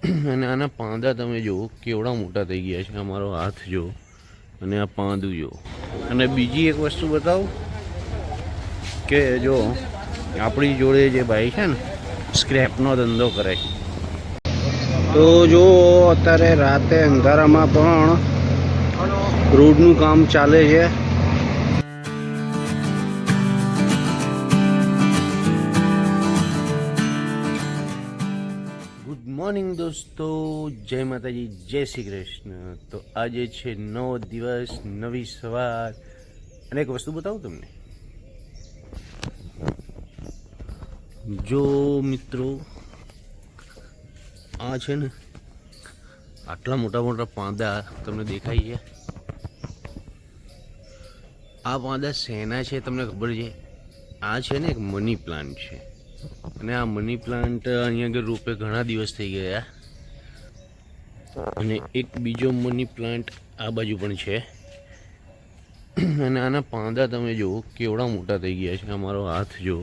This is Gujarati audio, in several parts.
અને આના પાંદા તમે જુઓ કેવડા મોટા થઈ ગયા છે. અમારો હાથ જો અને આ પાંદું જો. અને બીજી એક વસ્તુ બતાવું કે જો આપણી જોડે જે ભાઈ છે ને સ્ક્રેપનો ધંધો કરે છે, તો જો અત્યારે રાતે અંધારામાં પણ રોડનું કામ ચાલે છે. ગુડ મોર્નિંગ દોસ્તો, જય માતાજી, જય શ્રી કૃષ્ણ. તો આજે છે નવો દિવસ, નવી સવાર. અને એક વસ્તુ બતાવું તમને. જો મિત્રો, આ છે ને આટલા મોટા મોટા પાંદા તમને દેખાય છે. આ પાંદા શેના છે તમને ખબર છે? આ છે ને એક મની પ્લાન્ટ છે. અને આ મની પ્લાન્ટ અહીંયા આગળ રોપે ઘણા દિવસ થઈ ગયા. અને એક બીજો મની પ્લાન્ટ આ બાજુ પણ છે. અને આના પાંદા તમે જુઓ કેવડા મોટા થઈ ગયા છે. અમારો હાથ જો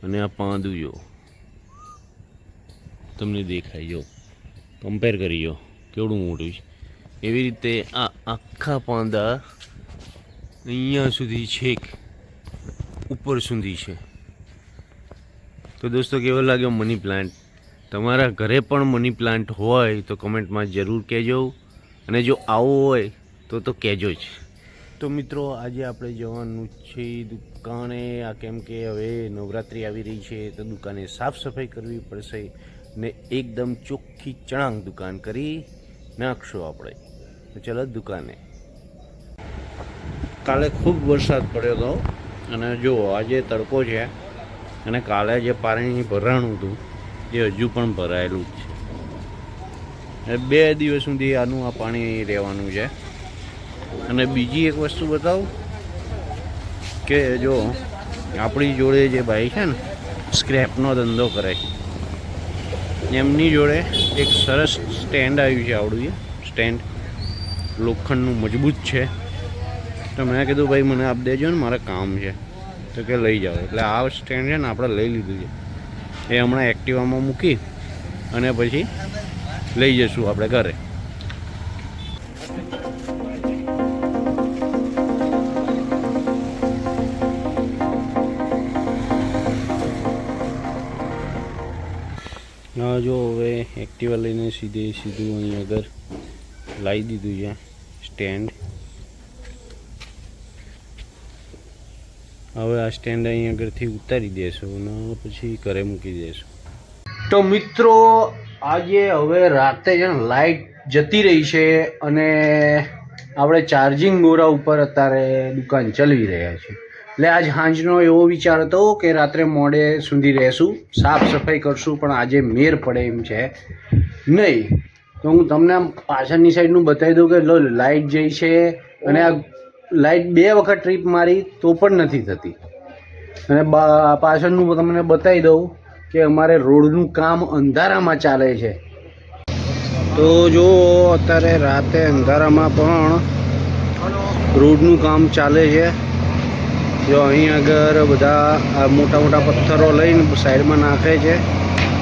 અને આ પાંદું જો તમને દેખાય. જો કમ્પેર કરી જો કેવડું મોટું છે. એવી રીતે આ આખા પાંદા અહીંયા સુધી છેક ઉપર સુધી છે. તો દોસ્તો, કેવો લાગ્યો મની પ્લાન્ટ? તમારા ઘરે પણ મની પ્લાન્ટ હોય તો કમેન્ટમાં જરૂર કહેજો. અને જો આવો હોય તો કહેજો જ. તો મિત્રો, આજે આપણે જવાનું છે દુકાને. આ કેમ કે હવે નવરાત્રિ આવી રહી છે તો દુકાને સાફ સફાઈ કરવી પડશે ને એકદમ ચોખ્ખી ચણાક દુકાન કરી નાખશું આપણે. તો ચલો દુકાને. કાલે ખૂબ વરસાદ પડ્યો હતો અને જો આજે તડકો છે. અને કાલે જે પાણી ભરાણું હતું એ હજુ પણ ભરાયેલું જ છે. 2 દિવસ સુધી આનું આ પાણી રહેવાનું છે. અને બીજી એક વસ્તુ બતાવું કે જો આપણી જોડે જે ભાઈ છે ને સ્ક્રેપનો ધંધો કરે છે, એમની જોડે એક સરસ સ્ટેન્ડ આવ્યું છે. આવડું છે સ્ટેન્ડ, લોખંડનું મજબૂત છે. તો મેં કીધું ભાઈ મને આપ દેજો ને, મારે કામ છે. તો કે લઈ જાઓ. એટલે આ સ્ટેન્ડ છે ને આપણે લઈ લીધું છે. એ હમણાં એક્ટિવામાં મૂકી અને પછી લઈ જઈશું આપણે ઘરે. હા, જો હવે એક્ટિવા લઈને સીધું અહીં આગળ લાવી દીધું છે સ્ટેન્ડ. હવે આ સ્ટેન્ડ અહીં આગળથી ઉતારી દેશું અને પછી ઘરે મૂકી દઈશું. તો મિત્રો, આજે હવે રાતે છે ને લાઇટ જતી રહી છે અને આપણે ચાર્જિંગ ગોરા ઉપર અત્યારે દુકાન ચલાવી રહ્યા છીએ. એટલે આજ સાંજનો એવો વિચાર હતો કે રાત્રે મોડે સુધી રહેશું, સાફ સફાઈ કરશું, પણ આજે મેર પડે એમ છે નહીં. તો હું તમને આમ પાછળની સાઈડનું બતાવી દઉં કે લાઇટ જઈ છે. અને આ લાઇટ 2 વખત ટ્રીપ મારી તો પણ નથી થતી. અને પાછળનું તમને બતાવી દઉં કે અમારે રોડનું કામ અંધારામાં ચાલે છે. તો જો અત્યારે રાતે અંધારામાં પણ રોડનું કામ ચાલે છે. જો અહીં આગળ બધા આ મોટા મોટા પથ્થરો લઈને સાઈડમાં નાખે છે.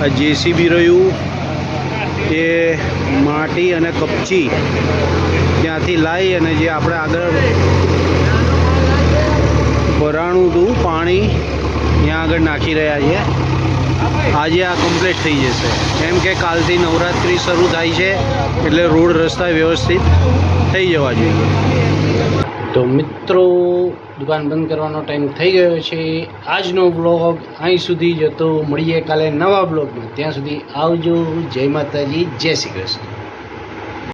આ જેસીબી રહ્યું એ માટી અને કપચી ત્યાંથી લાવી અને જે આપણે આગળ ભરાણું હતું પાણી ત્યાં આગળ નાખી રહ્યા છીએ. આજે આ કમ્પ્લીટ થઈ જશે. કેમ કે કાલથી નવરાત્રિ શરૂ થાય છે એટલે રોડ રસ્તા વ્યવસ્થિત થઈ જવા જોઈએ. તો મિત્રો, દુકાન બંધ કરવાનો ટાઈમ થઈ ગયો છે. આજનો બ્લોગ અહીં સુધી જ હતો. મળીએ કાલે નવા બ્લોગમાં. ત્યાં સુધી આવજો. જય માતાજી, જય શ્રી કૃષ્ણ.